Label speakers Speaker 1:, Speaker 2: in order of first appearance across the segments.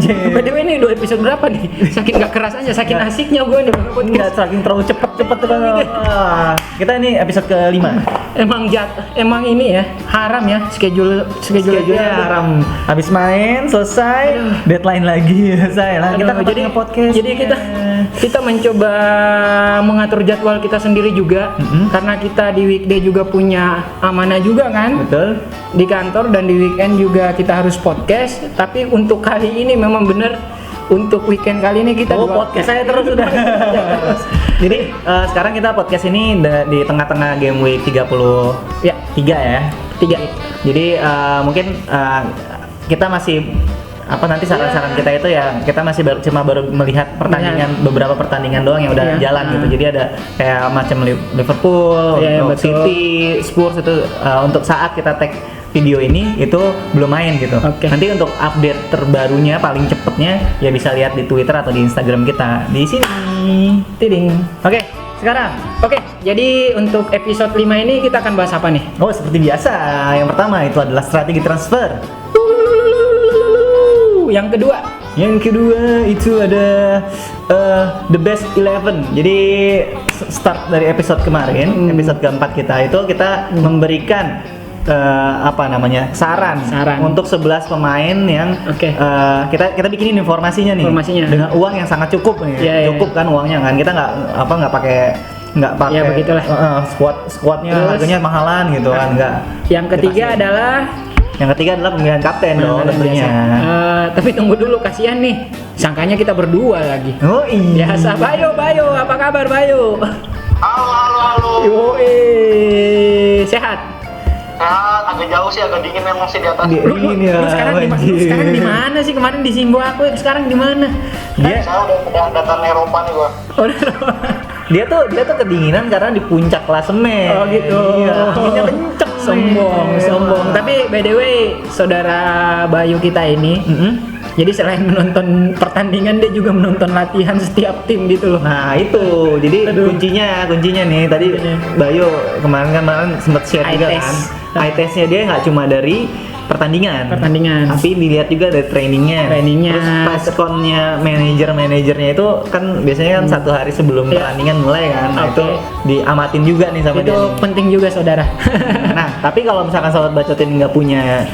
Speaker 1: anjing.
Speaker 2: By the way ini 2 episode berapa nih? Saking gak keras aja, saking asiknya gue nih podcast.
Speaker 1: Enggak, saking terlalu cepet banget. Kita ini episode ke-5.
Speaker 2: Emang ini ya, haram ya schedule-nya
Speaker 1: haram. Habis main, selesai, deadline lagi selesai lah. Kita
Speaker 2: jadi
Speaker 1: nge-podcast.
Speaker 2: Jadi kita mencoba mengatur jadwal kita sendiri juga, karena kita di weekday juga punya amanah juga kan.
Speaker 1: Betul.
Speaker 2: Di kantor dan di weekend juga kita harus podcast. Tapi untuk kali ini memang benar, untuk weekend kali ini kita
Speaker 1: podcast saya terus sudah. Jadi sekarang kita podcast ini di tengah-tengah game week 33 ya. 3. Jadi mungkin kita masih nanti saran-saran kita itu ya, kita masih baru melihat beberapa pertandingan doang yang udah jalan gitu. Jadi ada kayak macam Liverpool, City, Spurs itu untuk saat kita tag video ini itu belum main gitu. Nanti untuk update terbarunya paling cepetnya ya bisa lihat di Twitter atau di Instagram kita di sini. Tiding. Sekarang.
Speaker 2: Jadi untuk episode 5 ini kita akan bahas apa nih?
Speaker 1: Seperti biasa, yang pertama itu adalah strategi transfer.
Speaker 2: Yang kedua itu ada the best 11. Jadi start dari episode kemarin, episode keempat kita memberikan saran untuk 11 pemain yang kita bikinin informasinya dengan uang yang sangat cukup nih. Cukup kan uangnya kan, kita nggak pakai begitulah.
Speaker 1: Squadnya harganya mahalan gitu kan, enggak.
Speaker 2: Yang ketiga adalah
Speaker 1: pemilihan kapten dong tentunya.
Speaker 2: Tapi tunggu dulu, kasihan nih, sangkanya kita berdua lagi.
Speaker 1: Oh iya.
Speaker 2: Biasa. Bayo, apa kabar Bayo?
Speaker 3: Halo.
Speaker 2: Sehat?
Speaker 3: Agak jauh sih, agak dingin memang sih di atas.
Speaker 2: Lu sekarang di mana sih? Kemarin di Simbo aku, sekarang di mana?
Speaker 3: Saya udah datang Eropa nih gua.
Speaker 1: Dia tuh kedinginan karena di puncak klasemen.
Speaker 2: Oh gitu.
Speaker 1: Iya, anginnya kenceng.
Speaker 2: Sombong. Tapi by the way, saudara Bayu kita ini, jadi selain menonton pertandingan, dia juga menonton latihan setiap tim gitu loh.
Speaker 1: Nah itu, jadi kuncinya nih tadi Bayu kemarin sempat share juga kan. Eye testnya dia nggak cuma dari pertandingan, tapi dilihat juga dari trainingnya. Terus pressconnya manajernya itu kan biasanya kan 1 hari sebelum pertandingan mulai kan. Nah, itu diamatin juga nih sama dia.
Speaker 2: Itu penting juga saudara.
Speaker 1: Nah tapi kalau misalkan sobat bacotin nggak punya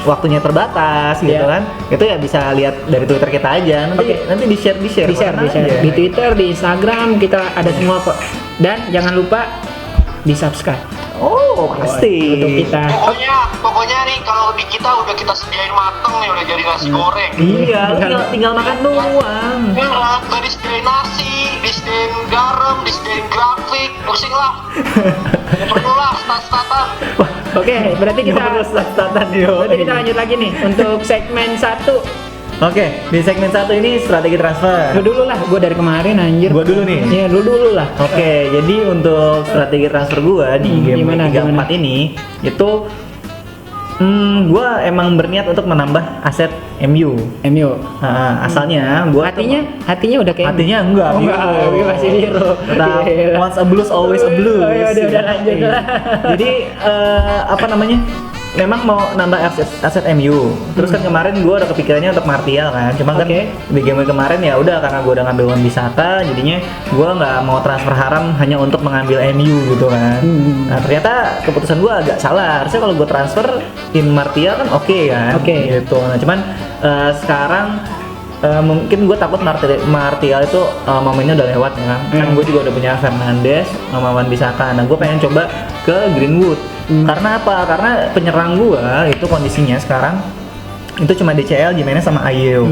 Speaker 1: waktunya terbatas gitu kan, itu ya bisa lihat dari Twitter kita aja. Nanti di share.
Speaker 2: Di Twitter, di Instagram kita ada semua kok. Dan jangan lupa di subscribe.
Speaker 1: Pasti.
Speaker 2: Untuk kita.
Speaker 3: Pokoknya nih kalau di kita udah kita sediain mateng nih, udah jadi nasi goreng.
Speaker 1: Iya, tinggal makan doang.
Speaker 3: Udah disediain nasi, disediain garam, disediain grafik, pusing lah. Perlu lah stat-statan.
Speaker 2: Berarti kita lanjut lagi nih untuk segmen 1.
Speaker 1: Di segmen 1 ini strategi transfer.
Speaker 2: Lu dulu lah, gue dari kemarin anjir.
Speaker 1: Gua dulu nih.
Speaker 2: Iya, lu dulu lah.
Speaker 1: Jadi untuk strategi transfer gua di game 34 ini itu gua emang berniat untuk menambah aset MU. Asalnya gua
Speaker 2: hatinya udah kayak
Speaker 1: enggak.
Speaker 2: Masih biru.
Speaker 1: Once a blues always a blues.
Speaker 2: Udah lanjut lah.
Speaker 1: Jadi memang mau nambah aset MU. Terus kan kemarin gue udah kepikirannya untuk Martial kan. Cuma kan di game kemarin ya udah, karena gue udah ngambil Wan-Bissaka, jadinya gue nggak mau transfer haram hanya untuk mengambil MU gitu kan. Nah ternyata keputusan gue agak salah. Harusnya kalau gue transfer Martial kan kan. Gitu. Nah cuman sekarang mungkin gue takut Martial itu momennya udah lewat ya kan. Kan gue juga udah punya Fernandes sama Wan-Bissaka. Nah gue pengen coba ke Greenwood. Karena apa? Karena penyerang gua itu kondisinya sekarang itu cuma DCL mainnya sama Ayew.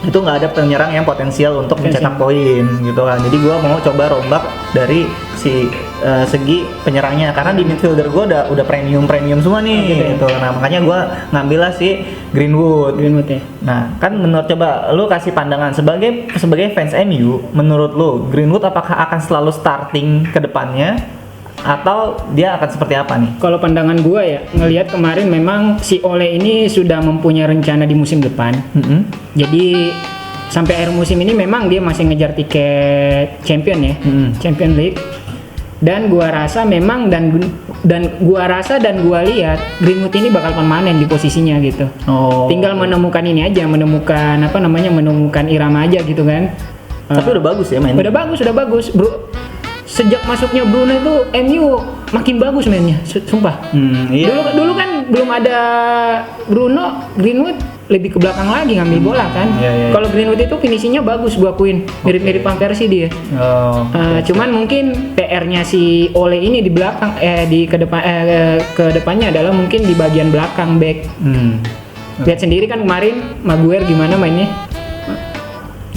Speaker 1: Itu nggak ada penyerang yang potensial untuk mencetak poin gitu kan. Jadi gua mau coba rombak dari segi penyerangnya, karena di midfielder gua udah premium semua nih gitu. Nah makanya gua ngambillah si Greenwood ya. Nah kan coba lu kasih pandangan sebagai fans MU, menurut lu Greenwood apakah akan selalu starting ke depannya atau dia akan seperti apa nih?
Speaker 2: Kalau pandangan gue ya, ngelihat kemarin memang si Ole ini sudah mempunyai rencana di musim depan. Jadi sampai akhir musim ini memang dia masih ngejar tiket champion ya, Champion League.
Speaker 4: Dan gua rasa memang dan gua lihat Greenwood ini bakal permanen di posisinya gitu.
Speaker 1: Oh.
Speaker 4: Tinggal menemukan ini aja, menemukan irama aja gitu kan.
Speaker 1: Tapi udah bagus ya mainnya.
Speaker 4: Udah bagus, bro. Sejak masuknya Bruno itu MU makin bagus mainnya, sumpah.
Speaker 1: Iya.
Speaker 4: Dulu kan belum ada Bruno, Greenwood lebih ke belakang lagi ngambil bola kan.
Speaker 1: Iya.
Speaker 4: Kalau Greenwood itu finishingnya bagus, gua akuin. Mirip-mirip Van Persie dia.
Speaker 1: Oh.
Speaker 4: Cuman mungkin PR-nya si Ole ini di belakang ke depannya adalah mungkin di bagian belakang back. Lihat sendiri kan kemarin Maguire gimana mainnya.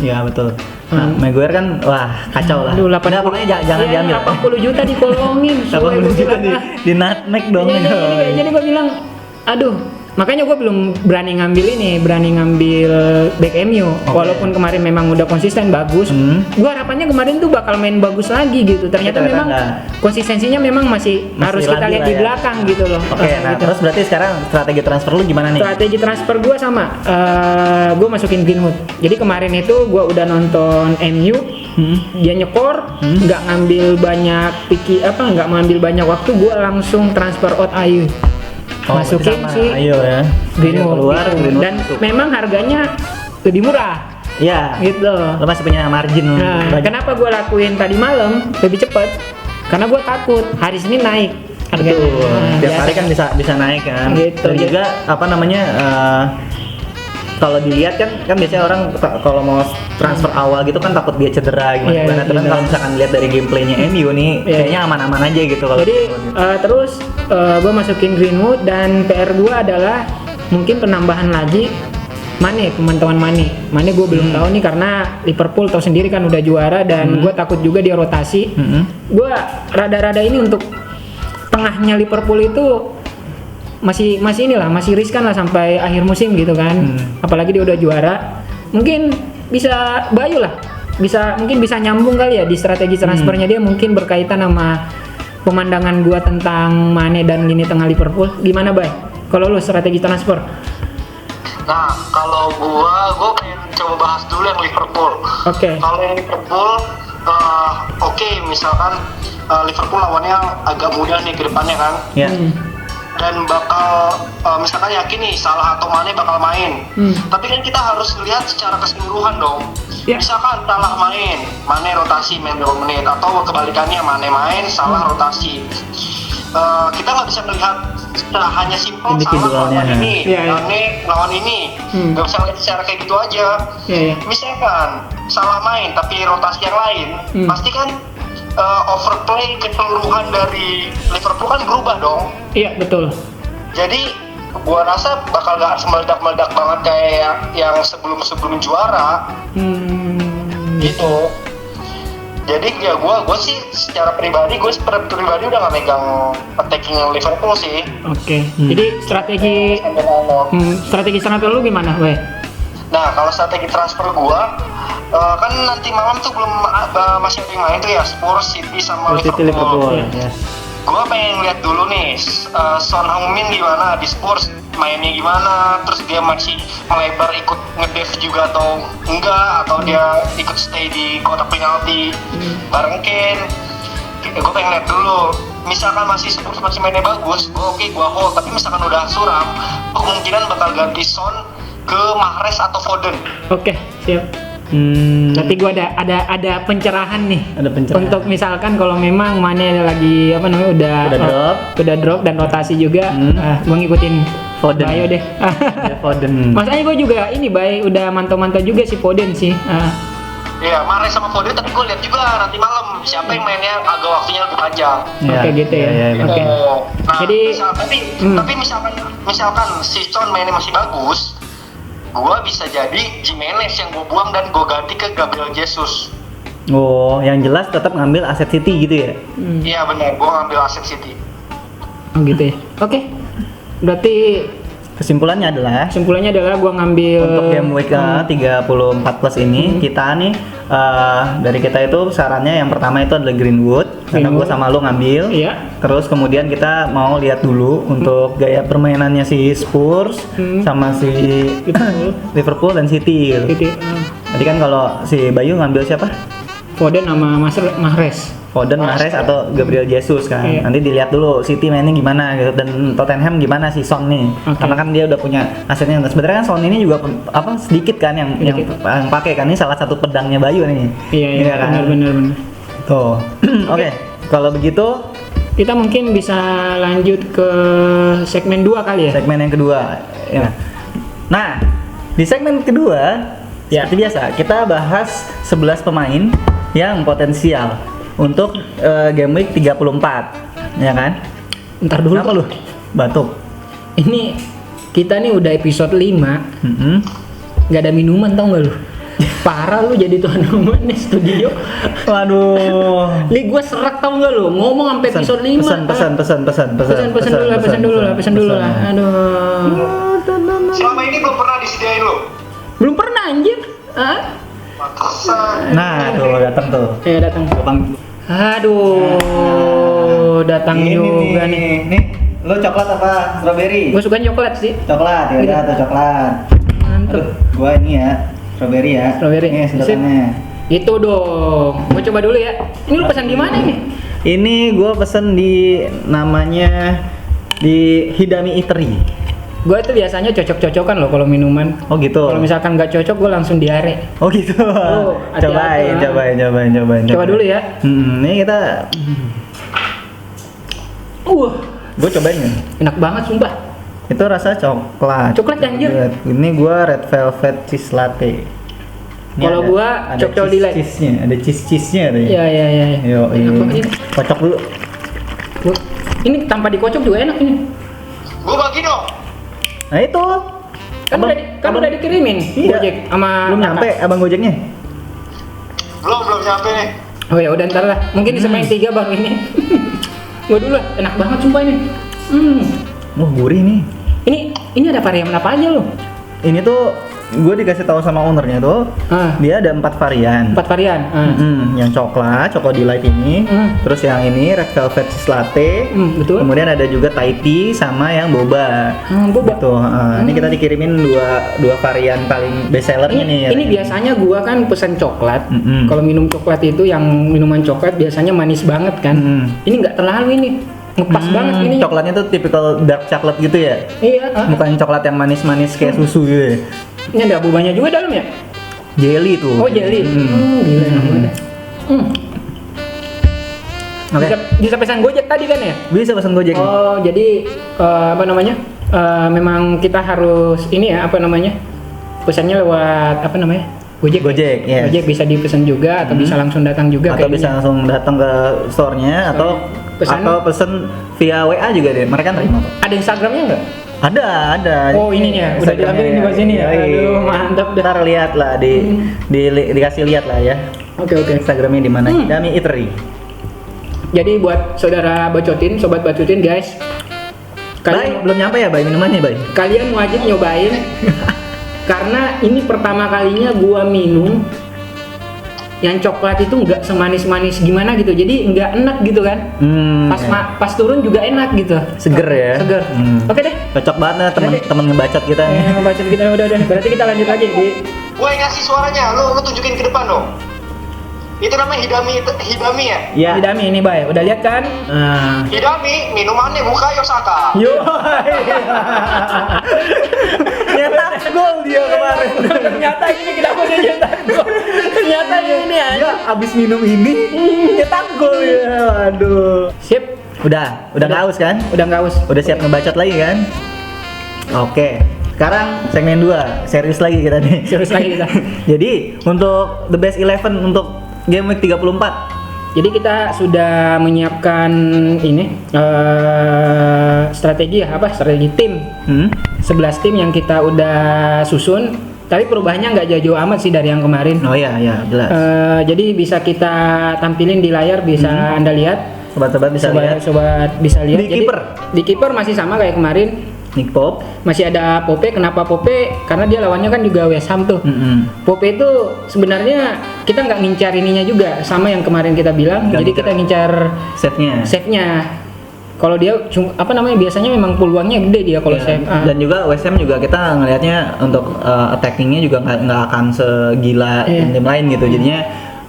Speaker 1: Iya betul. Nah, Maguire kan wah kacau lah.
Speaker 4: Aduh,
Speaker 1: Nggak, pokoknya jangan diambil.
Speaker 4: 80 juta dikolongin.
Speaker 1: 80 juta di nutmeg dong.
Speaker 4: Jadi gue bilang, aduh, makanya gue belum berani ngambil back MU. Walaupun kemarin memang udah konsisten bagus, gue harapannya kemarin tuh bakal main bagus lagi gitu. Ternyata memang konsistensinya memang masih harus kita lihat di belakang gitu loh.
Speaker 1: Oke, nah
Speaker 4: gitu.
Speaker 1: terus berarti sekarang strategi transfer lu gimana nih?
Speaker 4: Strategi transfer gue sama, gue masukin Greenwood. Jadi kemarin itu gue udah nonton MU, dia nyekor, nggak ngambil banyak waktu, gue langsung transfer out Ayu. Masukin si
Speaker 1: Ayo ya.
Speaker 4: Greenwood
Speaker 1: Keluar
Speaker 4: gitu.
Speaker 1: Greenwood
Speaker 4: Dan
Speaker 1: masuk.
Speaker 4: memang harganya lebih murah
Speaker 1: Iya.
Speaker 4: gitu.
Speaker 1: Lo masih punya margin.
Speaker 4: Nah,
Speaker 1: banyak.
Speaker 4: kenapa gue lakuin tadi malam lebih cepet? Karena gue takut hari Senin naik harganya.
Speaker 1: Betul.
Speaker 4: Nah,
Speaker 1: Tiap
Speaker 4: biasa
Speaker 1: hari kan bisa naik kan.
Speaker 4: Gitu,
Speaker 1: Dan
Speaker 4: ya.
Speaker 1: juga apa namanya kalau dilihat kan biasanya orang kalau mau transfer awal gitu kan takut dia cedera gimana.
Speaker 4: Iya,
Speaker 1: Tapi
Speaker 4: iya.
Speaker 1: kalau misalkan lihat dari gameplaynya MU nih
Speaker 4: Iya.
Speaker 1: kayaknya aman-aman aja gitu kalau.
Speaker 4: Jadi terus gue masukin Greenwood dan PR gue adalah mungkin penambahan lagi Mane, pemantauan Mane gue belum tahu nih karena Liverpool tahu sendiri kan udah juara dan gue takut juga dia rotasi. Gue rada-rada ini untuk tengahnya Liverpool itu masih riskan lah sampai akhir musim gitu kan. Apalagi dia udah juara. Mungkin bisa Bayu lah. Mungkin bisa nyambung kali ya di strategi transfernya dia mungkin berkaitan sama pemandangan gua tentang Mane dan lini tengah Liverpool. Gimana, Bay? Kalau lu strategi transfer?
Speaker 3: Nah, kalau gua pengen coba bahas dulu yang Liverpool.
Speaker 4: Oke.
Speaker 3: Kalau yang Liverpool, oke, misalkan Liverpool lawannya agak mudah nih ke depannya kan.
Speaker 1: Ya.
Speaker 3: Dan bakal misalkan yakin nih Salah atau Mane bakal main. Tapi kan kita harus lihat secara keseluruhan dong.
Speaker 4: Ya.
Speaker 3: Misalkan Salah main, Mane rotasi main 2 menit atau kebalikannya Mane main, Salah rotasi. Kita nggak bisa melihat hanya simpel Salah
Speaker 1: Individualnya.
Speaker 3: lawan ini,
Speaker 4: Ya, ya.
Speaker 3: Mane lawan ini. Nggak bisa lihat secara kayak gitu aja.
Speaker 4: Ya.
Speaker 3: Misalkan Salah main tapi rotasi yang lain, pasti kan overplay keseluruhan dari Liverpool kan berubah dong.
Speaker 4: Iya, betul.
Speaker 3: Jadi gua rasa bakal gak semeledak-meledak banget kayak yang sebelum juara gitu. Jadi ya gua sih secara pribadi udah gak megang attacking Liverpool sih.
Speaker 4: Oke. Jadi strategi
Speaker 3: Sampai ngomong.
Speaker 4: strategi transfer lu gimana, Bay?
Speaker 3: Nah, kalau strategi transfer gua kan nanti malam tuh belum masih ada yang main tuh ya, Spurs, City sama Liverpool.
Speaker 1: Yes.
Speaker 3: Gue pengen lihat dulu nih Son Heung-min gimana di Spurs, mainnya gimana, terus dia masih melebar ikut ngedev juga atau enggak, atau dia ikut stay di kotak penalti bareng Kane. Gue pengen lihat dulu. Misalkan Spurs masih mainnya bagus, gue hold. Tapi misalkan udah suram, kemungkinan bakal ganti Son ke Mahrez atau Foden.
Speaker 4: Oke, siap. Berarti gua ada pencerahan nih.
Speaker 1: Ada pencerahan.
Speaker 4: Untuk misalkan kalau memang Mane lagi udah drop dan rotasi juga, gua ngikutin
Speaker 1: Foden.
Speaker 4: Bayo deh.
Speaker 1: Ya, Foden.
Speaker 4: Masanya gua juga ini udah mantau-mantau juga si Foden sih.
Speaker 3: Iya, Mahrez sama Foden, tapi gue lihat juga nanti malam siapa yang mainnya agak waktunya lebih panjang.
Speaker 4: Oke, gitu ya. Oke.
Speaker 3: Nah,
Speaker 4: Jadi-
Speaker 3: tapi misalkan si Son mainnya masih bagus, gue bisa jadi Jimenez yang gue buang dan gue ganti ke Gabriel Jesus.
Speaker 1: Oh, yang jelas tetap ngambil aset City gitu ya.
Speaker 3: Iya benar, gue ngambil aset City.
Speaker 4: Oh gitu ya. Oke. Berarti
Speaker 1: Kesimpulannya adalah
Speaker 4: gua ngambil
Speaker 1: untuk game week 34 plus ini kita nih dari kita itu sarannya yang pertama itu adalah Greenwood karena gue sama lu ngambil.
Speaker 4: Iya.
Speaker 1: Terus kemudian kita mau lihat dulu untuk gaya permainannya si Spurs sama si Liverpool dan City. Gitu.
Speaker 4: gitu.
Speaker 1: Tadi kan kalau si Bayu ngambil siapa?
Speaker 4: Foden sama Mahrez.
Speaker 1: Foden, Mahrez atau Gabriel Jesus kan.
Speaker 4: Iya.
Speaker 1: Nanti dilihat dulu City mainnya gimana gitu dan Tottenham gimana si Son nih.
Speaker 4: Oke.
Speaker 1: Karena kan dia udah punya asetnya. Nah, sebenarnya kan Son ini juga sedikit kan yang pakai kan, ini salah satu pedangnya Bayu nih.
Speaker 4: Iya,
Speaker 1: kan?
Speaker 4: benar.
Speaker 1: Tuh. Oke. Kalau begitu
Speaker 4: Kita mungkin bisa lanjut ke segmen 2 kali ya.
Speaker 1: segmen yang kedua. Ya. Nah, di segmen kedua
Speaker 4: Ya.
Speaker 1: seperti biasa kita bahas 11 pemain yang potensial untuk game week 34, ya kan?
Speaker 4: Ntar dulu.
Speaker 1: Kenapa lu? Batuk.
Speaker 4: Ini kita nih udah episode 5,
Speaker 1: Mm-mm.
Speaker 4: nggak ada minuman tau nggak lu? Parah lu jadi tuan rumah nih studio.
Speaker 1: Waduh.
Speaker 4: Nih gua serak tau nggak lu? Ngomong sampai episode 5. Pesan dulu lah. Aduh.
Speaker 3: Selama ini belum pernah disediain lo.
Speaker 4: Belum pernah anjir. Ah?
Speaker 3: Pantesan.
Speaker 1: Nah, tuh datang tuh.
Speaker 4: Ya datang. Aduh, datang juga nih.
Speaker 1: Nih, lu coklat apa strawberry?
Speaker 4: Gua suka coklat sih.
Speaker 1: Coklat, ya udah tuh coklat.
Speaker 4: Mantep.
Speaker 1: Gua ini ya, strawberry ya.
Speaker 4: Strawberry.
Speaker 1: Nih sedotannya.
Speaker 4: Itu dong. Gua coba dulu ya. Ini lu pesan di mana nih?
Speaker 1: Ini gua pesen di namanya di Hidami Eatery.
Speaker 4: Gue tuh biasanya cocok-cocokan loh kalau minuman.
Speaker 1: Oh gitu.
Speaker 4: Kalau misalkan nggak cocok, gue langsung diare.
Speaker 1: Oh gitu.
Speaker 4: hati-hati
Speaker 1: Cobain.
Speaker 4: Coba dulu ya.
Speaker 1: Ini kita gue cobain nih.
Speaker 4: Enak banget sumpah.
Speaker 1: Itu rasa coklat.
Speaker 4: Coklat, anjir.
Speaker 1: Ini gua red velvet cheese latte. Ini
Speaker 4: Kalau
Speaker 1: ada-
Speaker 4: gua
Speaker 1: ada
Speaker 4: coklat delight.
Speaker 1: cheese-nya, ada cheese-nya ada ya.
Speaker 4: Iya.
Speaker 1: Yo,
Speaker 4: Enak banget ini.
Speaker 1: kocok dulu.
Speaker 4: Ini tanpa dikocok juga enak ini.
Speaker 3: Gue bagi dong.
Speaker 1: Nah itu.
Speaker 4: Kan udah dikirimin
Speaker 1: Iya.
Speaker 4: Gojek sama
Speaker 1: Belum
Speaker 4: kakak.
Speaker 1: nyampe abang Gojeknya.
Speaker 3: Belum nyampe nih.
Speaker 4: Oh ya udah ntar lah. Mungkin di segmen 3 baru ini. Gua dulu lah. Enak banget sumpah ini.
Speaker 1: Wah, gurih nih.
Speaker 4: Ini ada varian apa aja loh?
Speaker 1: Ini tuh gue dikasih tahu sama ownernya tuh, dia ada 4 varian.
Speaker 4: 4 varian.
Speaker 1: Yang coklat, Choco Delight ini. Terus yang ini red velvet cheese latte.
Speaker 4: Betul.
Speaker 1: Kemudian ada juga Thai tea sama yang boba.
Speaker 4: Boba.
Speaker 1: Gitu. Ini kita dikirimin dua varian paling best sellernya nih.
Speaker 4: Ini biasanya gua kan pesan coklat.
Speaker 1: Mm-mm.
Speaker 4: Kalau minum coklat itu yang minuman coklat biasanya manis banget kan. Ini nggak terlalu ini. Ngepas banget ini.
Speaker 1: Coklatnya tuh tipikal dark chocolate gitu ya.
Speaker 4: Iya.
Speaker 1: Bukan coklat yang manis-manis kayak susu gitu ya.
Speaker 4: Ini ada bobanya juga dalam ya?
Speaker 1: Jelly tuh.
Speaker 4: Oh jelly. Gila enak banget.
Speaker 1: Oke.
Speaker 4: Bisa pesan Gojek tadi kan ya?
Speaker 1: Bisa pesan Gojek.
Speaker 4: Oh jadi apa namanya? Memang kita harus ini ya apa namanya? Pesannya lewat apa namanya? Gojek.
Speaker 1: Gojek, yes.
Speaker 4: Gojek bisa dipesan juga atau bisa langsung datang juga
Speaker 1: Atau bisa langsung datang ke store-nya atau pesen via WA juga deh. Mereka terima kok.
Speaker 4: Ada Instagramnya nggak?
Speaker 1: Ada.
Speaker 4: Oh ininya, udah diambilin di bawah sini ya. Aduh, mantap dah.
Speaker 1: Ntar lihat lah dikasih lihat lah ya.
Speaker 4: Oke.
Speaker 1: Instagramnya di mana? Hidami Eatery.
Speaker 4: Jadi buat saudara bacotin, sobat bacotin guys,
Speaker 1: Bay, belum nyampe ya Bay minumannya Bay?
Speaker 4: kalian wajib nyobain karena ini pertama kalinya gua minum yang coklat itu nggak semanis-manis gimana gitu, jadi nggak enak gitu kan. Pas turun juga enak gitu.
Speaker 1: Seger ya.
Speaker 4: Seger. Oke deh.
Speaker 1: Cocok banget temen ngebacot kita nih.
Speaker 4: Bacot kita udah. Berarti kita lanjut lagi di.
Speaker 3: Gue yang ngasih suaranya, lu tunjukin ke depan dong. Itu namanya Hidami ya?
Speaker 1: Iya.
Speaker 4: Hidami ini Bay, udah lihat kan?
Speaker 3: Hidami, minumannya Bukayo Saka.
Speaker 1: Yo. Nyetak gol dia kemarin.
Speaker 4: Ternyata ini kenapa dia nyetak gol? Ternyata ini aja.
Speaker 1: Dia abis minum ini nyetak gol ya. Aduh.
Speaker 4: Sip.
Speaker 1: Udah nggak haus kan?
Speaker 4: Udah nggak haus.
Speaker 1: Udah siap ngebacot lagi kan? Oke. Sekarang segmen 2, serius lagi kita nih.
Speaker 4: Serius lagi kita.
Speaker 1: Jadi untuk the best 11 untuk game week 34.
Speaker 4: Jadi kita sudah menyiapkan ini strategi ya, strategi tim. 11 tim yang kita udah susun, tapi perubahannya nggak jauh-jauh amat sih dari yang kemarin.
Speaker 1: Oh iya jelas.
Speaker 4: Jadi bisa kita tampilin di layar, bisa Anda lihat.
Speaker 1: Sobat-sobat bisa lihat.
Speaker 4: Sobat bisa lihat.
Speaker 1: Di kiper.
Speaker 4: Di kiper masih sama kayak kemarin.
Speaker 1: Nick Pope.
Speaker 4: Masih ada Pope. Kenapa Pope? Karena dia lawannya kan juga West Ham tuh. Pope itu sebenarnya kita nggak ngincar ininya juga sama yang kemarin kita bilang.
Speaker 1: Nggak
Speaker 4: jadi
Speaker 1: ngincar.
Speaker 4: kita ngincar save-nya. Kalau dia biasanya memang peluangnya gede dia kalau save.
Speaker 1: Dan juga West Ham juga kita ngelihatnya untuk attackingnya juga nggak akan segila tim lain gitu. Jadinya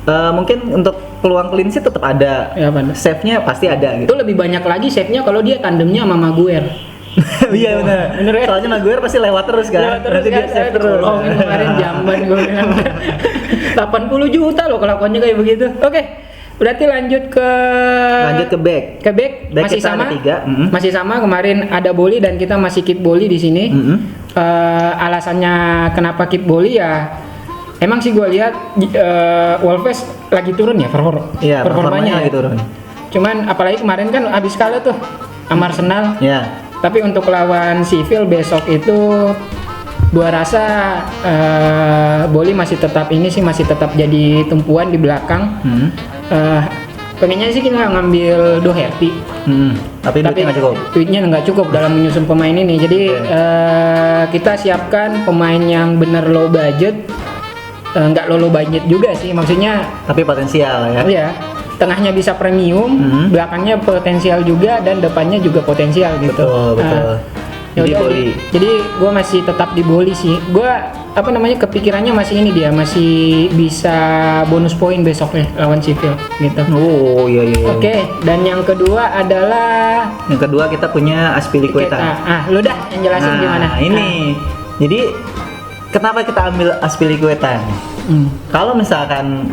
Speaker 1: Mungkin untuk peluang clean sheet tetap ada.
Speaker 4: Ya, benar.
Speaker 1: Save-nya pasti ada
Speaker 4: Itu
Speaker 1: gitu.
Speaker 4: lebih banyak lagi save-nya kalau dia tandemnya sama Maguire.
Speaker 1: Iya benar.
Speaker 4: Bener ya?
Speaker 1: Soalnya Maguire pasti lewat terus kan.
Speaker 4: Ya, terus
Speaker 1: Nanti dia
Speaker 4: kan,
Speaker 1: save terus.
Speaker 4: kemarin jamban gue bilang. 80 juta loh kelakuannya kayak begitu. Oke, berarti lanjut ke
Speaker 1: back.
Speaker 4: Ke back,
Speaker 1: Back
Speaker 4: masih
Speaker 1: kita
Speaker 4: sama.
Speaker 1: ada 3.
Speaker 4: Masih sama, kemarin ada Boli dan kita masih keep Boli di sini. Alasannya kenapa keep Boli ya emang sih gue lihat Wolves lagi turun ya
Speaker 1: Iya, performanya lagi
Speaker 4: ya.
Speaker 1: turun.
Speaker 4: Cuman apalagi kemarin kan habis kalah tuh sama Arsenal.
Speaker 1: Ya.
Speaker 4: Tapi untuk lawan Sheffield besok itu gua rasa Boli masih tetap jadi tumpuan di belakang. Pengennya sih kita ngambil Doherty.
Speaker 1: Tapi duitnya nggak cukup.
Speaker 4: Duitnya nggak cukup dalam menyusun pemain ini. Jadi kita siapkan pemain yang bener low budget. Nggak low budget juga sih, maksudnya
Speaker 1: Tapi potensial ya.
Speaker 4: ya tengahnya bisa premium, belakangnya potensial juga dan depannya juga potensial gitu.
Speaker 1: Betul. Jadi
Speaker 4: Yaudah,
Speaker 1: Boli.
Speaker 4: jadi gue masih tetap di Boli sih. Gue kepikirannya masih ini dia masih bisa bonus poin besoknya lawan Sheffield gitu.
Speaker 1: Oh iya.
Speaker 4: Oke, dan yang kedua adalah
Speaker 1: Yang kedua kita punya Azpilicueta.
Speaker 4: lu dah yang jelasin gimana?
Speaker 1: Ini. Jadi kenapa kita ambil Azpilicueta? Kalau misalkan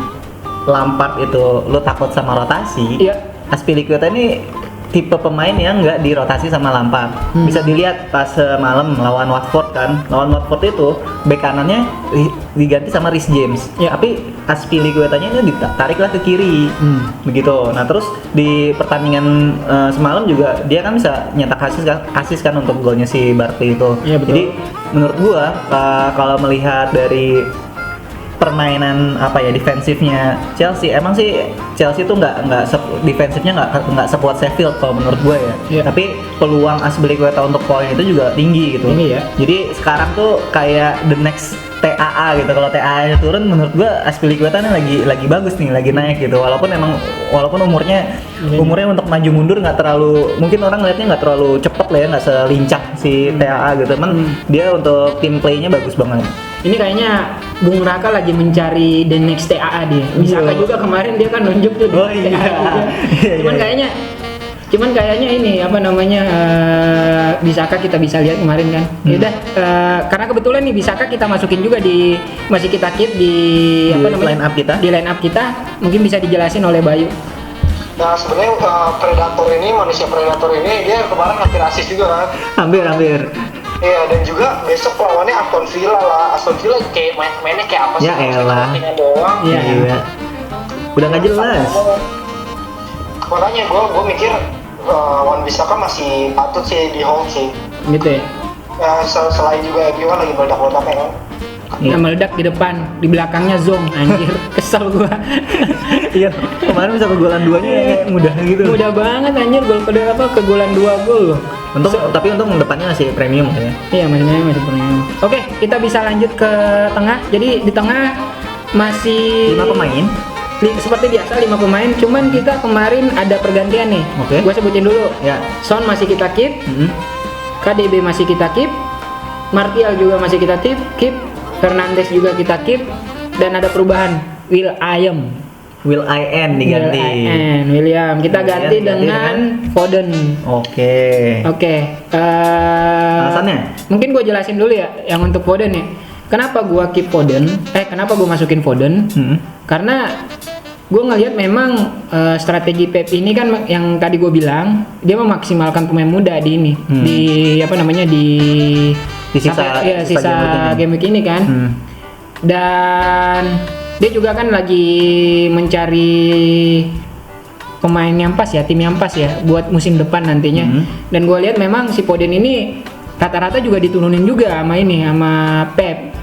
Speaker 1: Lampard itu lu takut sama rotasi,
Speaker 4: Iya.
Speaker 1: Azpilicueta ini tipe pemain yang nggak dirotasi sama Lampard. Bisa dilihat pas malam lawan Watford kan. Lawan Watford itu bek kanannya diganti sama Reece James.
Speaker 4: Iya.
Speaker 1: Tapi Azpilicuetanya ini ditariklah ke kiri. Begitu. Nah, terus di pertandingan semalam juga dia kan bisa nyetak asis kan untuk golnya si Barkley itu.
Speaker 4: Iya, betul.
Speaker 1: Jadi menurut gua kalau melihat dari permainan defensifnya Chelsea, emang sih Chelsea tuh defensifnya nggak sekuat Sheffield kalau menurut gue ya.
Speaker 4: Iya.
Speaker 1: Tapi peluang Azpilicueta untuk poin itu juga tinggi gitu.
Speaker 4: Tinggi ya.
Speaker 1: Jadi sekarang tuh kayak the next TAA gitu. Kalau TAA nya turun, menurut gue Azpilicueta nih lagi bagus nih, lagi naik gitu. Walaupun umurnya untuk maju mundur nggak terlalu, mungkin orang ngeliatnya nggak terlalu cepet lah ya, nggak selincah si TAA gitu. Dia untuk team play-nya bagus banget.
Speaker 4: Ini kayaknya Bung Raka lagi mencari the next TAA dia. Bisaka juga kemarin dia kan nunjuk tuh di
Speaker 1: Oh, iya.
Speaker 4: TAA juga.
Speaker 1: Iya.
Speaker 4: Cuman kayaknya ini Bisaka kita bisa lihat kemarin kan. Yaudah, karena kebetulan nih Bisaka kita masukin juga masih kita keep di
Speaker 1: line up kita.
Speaker 4: Di line up kita mungkin bisa dijelasin oleh Bayu.
Speaker 3: Nah sebenarnya manusia predator ini dia kemarin hampir asis juga kan.
Speaker 1: Hampir.
Speaker 3: Iya, dan juga besok lawannya Aston Villa lah. Aston Villa kayak mainnya kayak apa sih?
Speaker 1: Ya elah.
Speaker 3: Settingan doang.
Speaker 4: Iya.
Speaker 1: Iya. Udah nggak jelas.
Speaker 3: Makanya gue mikir Wan Bisaka masih patut sih di hold sih.
Speaker 4: Gitu ya.
Speaker 3: Selain juga MU kan lagi meledak-meledaknya kan.
Speaker 4: Yang meledak di depan, di belakangnya Zong, anjir. Kesel gua.
Speaker 1: Iya, kemarin bisa kegolan duanya mudah gitu.
Speaker 4: Mudah banget anjir kegolan 2 gol loh.
Speaker 1: Tapi untung depannya masih premium ya.
Speaker 4: Iya, masih premium. Oke, kita bisa lanjut ke tengah. Jadi di tengah masih
Speaker 1: 5 pemain.
Speaker 4: Seperti biasa 5 pemain, cuman kita kemarin ada pergantian nih.
Speaker 1: Oke.
Speaker 4: Gua sebutin dulu.
Speaker 1: Ya.
Speaker 4: Son masih kita keep, KDB masih kita keep, Martial juga masih kita keep, Fernandes juga kita keep, dan ada perubahan
Speaker 1: Will I N diganti.
Speaker 4: William kita ganti dengan Foden.
Speaker 1: Oke. Alasannya?
Speaker 4: Mungkin gue jelasin dulu ya yang untuk Foden ya. Kenapa gue keep Foden? Kenapa gue masukin Foden? Karena gue ngelihat memang strategi Pep ini kan yang tadi gue bilang, dia memaksimalkan pemain muda di ini, di sisa game week ini kan. Dan dia juga kan lagi mencari pemain yang pas ya, tim yang pas ya buat musim depan nantinya. Dan gue lihat memang si Foden ini rata-rata juga diturunin juga sama Pep.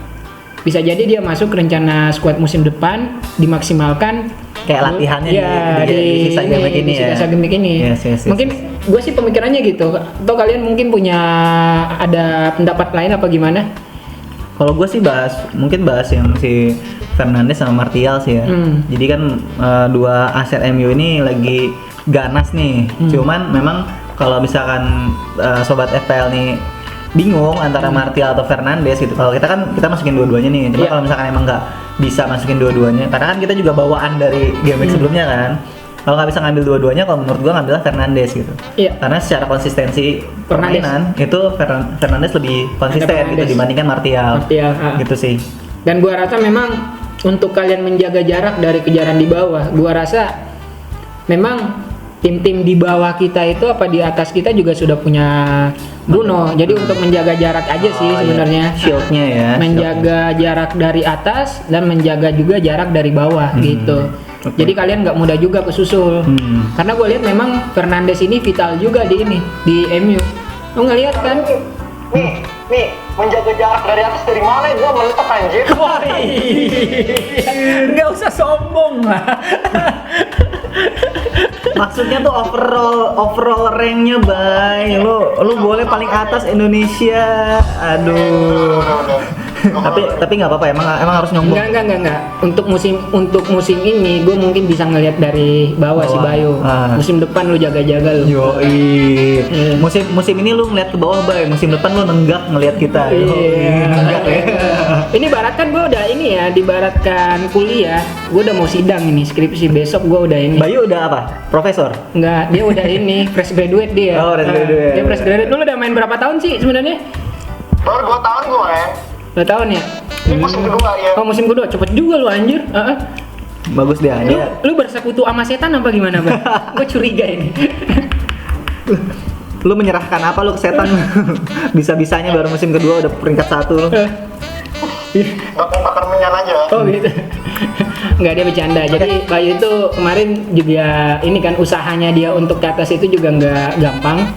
Speaker 4: Bisa jadi dia masuk rencana skuad musim depan, dimaksimalkan
Speaker 1: kayak latihannya di sisa game ini ya.
Speaker 4: Sisa game ini.
Speaker 1: Yes.
Speaker 4: Mungkin gue sih pemikirannya gitu. Atau kalian mungkin punya ada pendapat lain apa gimana?
Speaker 1: Kalau gue sih bahas yang si Fernandes sama Martial sih ya. Jadi kan dua aset MU ini lagi ganas nih. Cuman memang kalau misalkan sobat FPL nih bingung antara Martial atau Fernandes gitu. Kalau kita kan kita masukin dua-duanya nih. Cuma
Speaker 4: Iya.
Speaker 1: kalau misalkan emang nggak bisa masukin dua-duanya, karena kan kita juga bawaan dari game week sebelumnya kan. Kalau nggak bisa ngambil dua-duanya, kalau menurut gua ngambilnya Fernandes gitu.
Speaker 4: Iya.
Speaker 1: Karena secara konsistensi
Speaker 4: Fernandes.
Speaker 1: permainan itu Fernandes lebih konsisten gitu
Speaker 4: Fernandes.
Speaker 1: dibandingkan Martial.
Speaker 4: Martial,
Speaker 1: Gitu sih.
Speaker 4: Dan gua rasa memang untuk kalian menjaga jarak dari kejaran di bawah, gua rasa memang tim-tim di bawah kita itu apa di atas kita juga sudah punya Bruno. Jadi untuk menjaga jarak aja sih sebenarnya.
Speaker 1: Shieldnya ya.
Speaker 4: Menjaga jarak dari atas dan menjaga juga jarak dari bawah gitu.
Speaker 1: Oke.
Speaker 4: Jadi kalian nggak mudah juga kesusul. Karena gue lihat memang Fernandes ini vital juga di MU. Lo ngelihat kan?
Speaker 3: Nih, menjaga jarak dari atas dari mana gua meletak anjir.
Speaker 2: Nggak usah sombong lah.
Speaker 1: Maksudnya tuh overall ranknya Bay. Lu boleh paling atas Indonesia. Aduh. tapi nggak apa-apa, emang harus nyombong.
Speaker 4: Enggak. Untuk musim ini gue mungkin bisa ngelihat dari bawah si Bayu.
Speaker 1: Ah.
Speaker 4: Musim depan lu jaga-jaga lu.
Speaker 1: Yoi.
Speaker 4: Iya.
Speaker 1: Musim ini lu ngeliat ke bawah Bay. Musim depan lu nenggak ngeliat kita.
Speaker 4: Iya.
Speaker 1: Nenggak ya.
Speaker 4: Ini barat kan gue udah ini ya, dibaratkan kuliah. Gue udah mau sidang ini, skripsi besok gue udah ini.
Speaker 1: Bayu udah apa? Profesor?
Speaker 4: Enggak, dia udah ini fresh graduate dia.
Speaker 1: Oh, fresh graduate.
Speaker 4: Dia fresh graduate. Lu udah main berapa tahun sih sebenarnya?
Speaker 3: Baru 2 tahun gua ya.
Speaker 4: 2 tahun ya?
Speaker 3: Ini musim kedua ya.
Speaker 4: Oh, musim kedua. Cepet juga lu anjir.
Speaker 1: Bagus dia.
Speaker 4: Lu bersekutu sama setan apa gimana, Bang? Gue curiga ini.
Speaker 1: Lu menyerahkan apa lu ke setan? Bisa-bisanya baru musim kedua udah peringkat 1 lu.
Speaker 3: Bakar minyak aja.
Speaker 4: Oh gitu. Enggak, dia bercanda. Jadi Bayu itu kemarin juga ini kan usahanya dia untuk ke atas itu juga nggak gampang.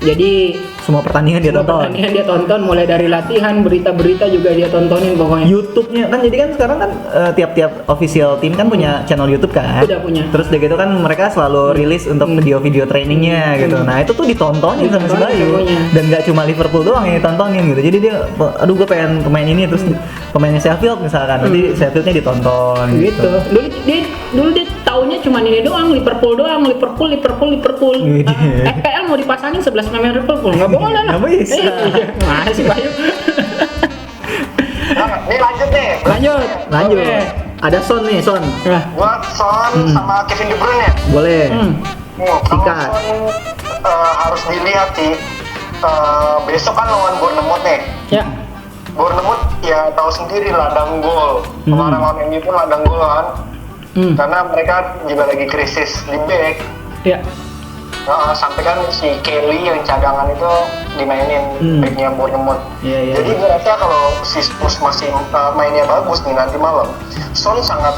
Speaker 4: Jadi
Speaker 1: Semua pertandingan dia
Speaker 4: semua
Speaker 1: tonton.
Speaker 4: pertandingan dia tonton, mulai dari latihan, berita-berita juga dia tontonin pokoknya.
Speaker 1: YouTube-nya kan, jadi kan sekarang kan tiap-tiap official tim kan punya channel YouTube kan.
Speaker 4: Udah punya.
Speaker 1: Terus dari gitu kan mereka selalu rilis untuk video-video trainingnya gitu. Nah itu tuh ditontonin sama si
Speaker 4: Ditontonin
Speaker 1: Bayu.
Speaker 4: semuanya.
Speaker 1: Dan nggak cuma Liverpool doang yang ditontonin gitu. Jadi dia, aduh gue pengen pemain ini, terus pemainnya Sheffield misalkan, nanti Sheffieldnya ditonton.
Speaker 4: Gitu. Dulu dia taunya cuma ini doang, Liverpool doang, Liverpool.
Speaker 1: Gitu.
Speaker 4: FPL mau dipasangin 11 pemain Liverpool, nggak boleh lah.
Speaker 1: Nggak bisa.
Speaker 4: Mana sih Bayu?
Speaker 3: Nah, nih lanjut nih.
Speaker 1: Lanjut.
Speaker 4: Oke.
Speaker 1: Ada Son nih, Son.
Speaker 4: Nah,
Speaker 3: Buat Son sama Kevin De Bruyne ya.
Speaker 1: Boleh.
Speaker 3: Kalau
Speaker 1: Sikat.
Speaker 3: Son harus dilihat sih. Besok kan lawan Bournemouth nih.
Speaker 4: ya.
Speaker 3: Bournemouth ya tahu sendiri ladang gol. Kemarin lawan MU pun ladang gol kan. Karena mereka juga lagi krisis di back.
Speaker 4: Ya.
Speaker 3: Sampai kan si Kelly yang cadangan itu dimainin backnya Bournemouth.
Speaker 1: Iya, iya.
Speaker 3: Jadi gue rasa kalau si Spurs masih mainnya bagus nih nanti malam, Son sangat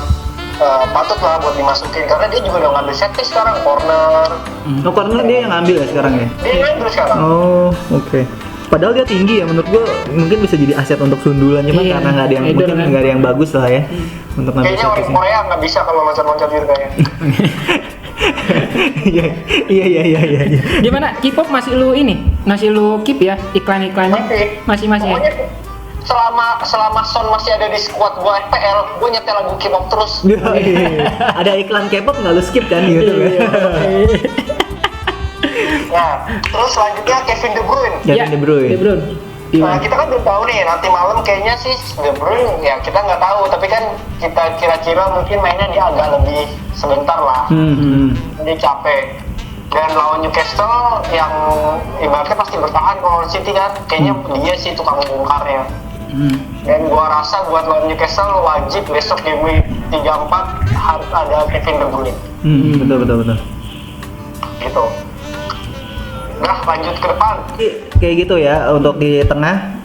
Speaker 3: patut lah buat dimasukin karena dia juga udah ngambil set piece sekarang, corner.
Speaker 1: Oh, corner dia yang ngambil ya sekarang ya?
Speaker 3: Dia ngambil sekarang.
Speaker 1: Oh, oke. Padahal dia tinggi ya, menurut gua mungkin bisa jadi aset untuk sundulan, cuma
Speaker 4: Iya,
Speaker 1: karena nggak ada yang
Speaker 4: Edor
Speaker 1: mungkin
Speaker 4: kan.
Speaker 1: nggak ada yang bagus lah ya untuk ngambil
Speaker 3: Kayaknya orang
Speaker 1: servisnya.
Speaker 3: Korea nggak bisa kalau loncat-loncat gitu kayaknya.
Speaker 1: Iya.
Speaker 4: Gimana? K-pop masih lu ini? Masih lu keep ya iklan-iklannya? Masih ya?
Speaker 3: Pokoknya selama Son masih ada di squad gua FPL, gua nyetel lagu K-pop terus.
Speaker 1: Ada iklan K-pop nggak lu skip kan di YouTube ya?
Speaker 3: Nah, terus selanjutnya Kevin De Bruyne.
Speaker 1: Kevin De Bruyne.
Speaker 4: De Bruyne.
Speaker 3: Nah, kita kan belum tahu nih, nanti malam kayaknya sih De Bruyne ya kita nggak tahu, tapi kan kita kira-kira mungkin mainnya dia agak lebih sebentar lah, dia capek. Dan lawan Newcastle yang ibaratnya pasti bertahan kalau lawan City kan, kayaknya dia sih tukang bongkarnya. Dan gua rasa buat lawan Newcastle wajib besok game week 3-4 harus ada Kevin De Bruyne.
Speaker 1: Betul.
Speaker 3: Gitu. Nah, lanjut ke depan.
Speaker 1: Kayak gitu ya untuk di tengah.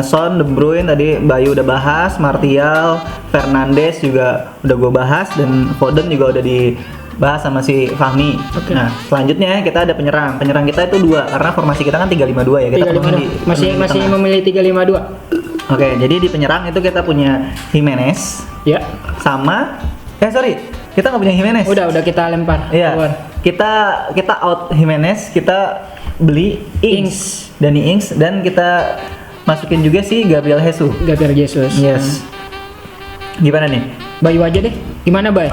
Speaker 1: Son, De Bruyne tadi Bayu udah bahas, Martial, Fernandes juga udah gue bahas, dan Foden juga udah dibahas sama si Fahmi.
Speaker 4: Oke.
Speaker 1: Nah, selanjutnya kita ada penyerang. Penyerang kita itu 2 karena formasi kita kan 3-5-2 ya. Kita penuhin
Speaker 4: 352. Masih
Speaker 1: tengah.
Speaker 4: memilih 352.
Speaker 1: Oke, jadi di penyerang itu kita punya Jimenez
Speaker 4: Ya.
Speaker 1: sama kita nggak punya Jimenez.
Speaker 4: Udah kita lempar
Speaker 1: Iya.
Speaker 4: keluar.
Speaker 1: Kita out Jimenez, kita beli Ings, Dani Ings, dan kita masukin juga si Gabriel Jesus.
Speaker 4: Gabriel Jesus.
Speaker 1: Yes. Gimana nih?
Speaker 4: Bayu aja deh. Gimana, Bay?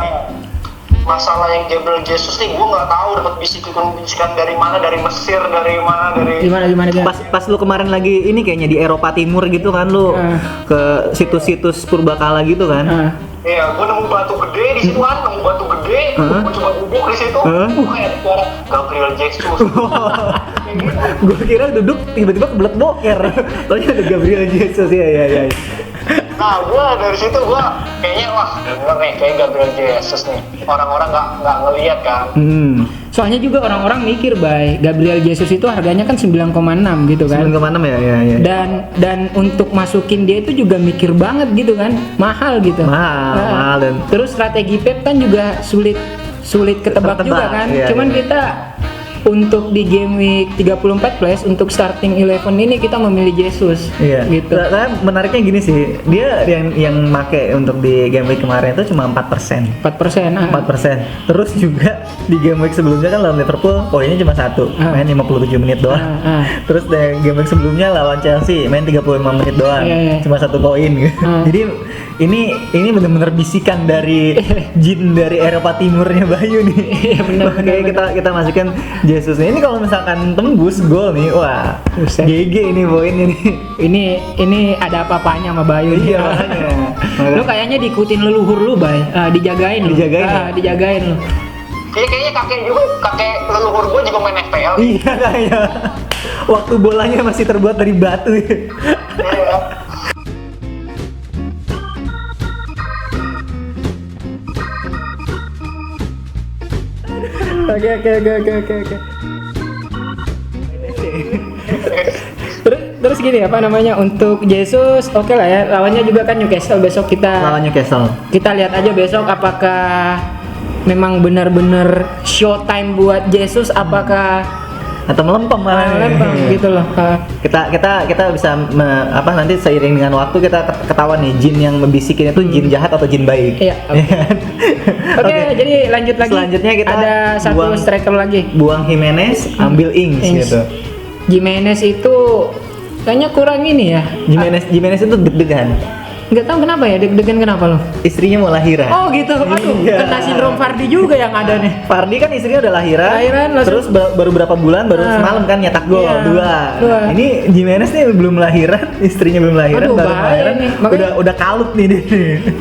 Speaker 3: masalah yang Gabriel Jesus nih gue nggak tahu dapat bisikan dari mana, dari Mesir, dari mana, dari
Speaker 4: Gimana?
Speaker 1: Pas lu kemarin lagi ini kayaknya di Eropa Timur gitu kan lu ke situs-situs purbakala gitu kan.
Speaker 3: Iya, gue nemu batu gede di situ kan, gue coba duduk di situ, kayak suara Gabriel Jesus.
Speaker 1: Gue kira duduk tiba-tiba kebelet boker. Soalnya ada Gabriel Jesus ya.
Speaker 3: Nah, gue dari situ gue kayaknya wah bener nih kayak Gabriel Jesus nih. Orang-orang nggak ngelihat kan.
Speaker 4: Soalnya juga orang-orang mikir, Bay, Gabriel Jesus itu harganya kan 9,6 gitu kan.
Speaker 1: 9,6 ya.
Speaker 4: Dan untuk masukin dia itu juga mikir banget gitu kan, mahal gitu.
Speaker 1: Mahal dan
Speaker 4: terus strategi Pep kan juga sulit ketebak juga kan.
Speaker 1: Iya,
Speaker 4: Cuman
Speaker 1: iya.
Speaker 4: kita untuk di game week 34 plus untuk starting 11 ini kita memilih Jesus.
Speaker 1: Iya.
Speaker 4: Gitu.
Speaker 1: Nah, menariknya gini sih, dia yang make untuk di game week kemarin itu cuma 4%.
Speaker 4: 4%.
Speaker 1: 4%. Terus juga di game week sebelumnya kan lawan Liverpool poinnya cuma 1, main 57 menit doang. Terus di game week sebelumnya lawan Chelsea main 35 menit doang,
Speaker 4: Iya.
Speaker 1: cuma 1 poin gitu. Jadi ini benar-benar bisikan dari jin dari Eropa Timurnya Bayu nih.
Speaker 4: Iya, benar.
Speaker 1: Makanya kita masukkan Jesus nih. Ini kalau misalkan tembus gol nih, wah,
Speaker 4: Buset.
Speaker 1: GG ini poinnya nih.
Speaker 4: Ini ada apa-apanya sama Bayu.
Speaker 1: Iya, makanya.
Speaker 4: Lu kayaknya diikutin leluhur lu, Bay. Dijagain lu.
Speaker 1: Dijagain ya?
Speaker 4: Dijagain lu.
Speaker 3: Kayaknya kakek leluhur gue juga main FPL.
Speaker 1: Iya kayak waktu bolanya masih terbuat dari batu.
Speaker 3: Iya.
Speaker 4: Oke. Terus gini apa namanya untuk Jesus, oke lah ya, lawannya juga kan Newcastle besok
Speaker 1: Lawan Newcastle.
Speaker 4: kita lihat aja besok apakah memang benar-benar showtime buat Jesus, apakah
Speaker 1: Atau melempem malah nih.
Speaker 4: lempeng gitu loh.
Speaker 1: Kita bisa nanti seiring dengan waktu kita ketahuan nih jin yang membisikin itu jin jahat atau jin baik.
Speaker 4: Iya, oke. Oke, jadi lanjut lagi.
Speaker 1: Selanjutnya kita
Speaker 4: ada satu
Speaker 1: buang-
Speaker 4: striker lagi.
Speaker 1: Buang Jimenez, ambil Ings gitu.
Speaker 4: Jimenez itu kayaknya kurang ini ya.
Speaker 1: Jimenez itu deg-degan.
Speaker 4: Nggak tahu kenapa ya, deg-degan kenapa lo?
Speaker 1: Istrinya mau lahiran.
Speaker 4: Oh gitu, aduh,
Speaker 1: Iya.
Speaker 4: kena sindrom Fardi juga yang ada nih.
Speaker 1: Fardi kan istrinya udah lahiran,
Speaker 4: Langsung.
Speaker 1: terus baru berapa bulan, baru semalam kan nyetak gol
Speaker 4: Iya,
Speaker 1: 2.
Speaker 4: dua.
Speaker 1: Ini Jimenez nih belum lahiran, istrinya belum lahiran,
Speaker 4: Aduh,
Speaker 1: baru
Speaker 4: bahaya
Speaker 1: lahiran,
Speaker 4: nih. Makanya-
Speaker 1: udah kalut nih dia.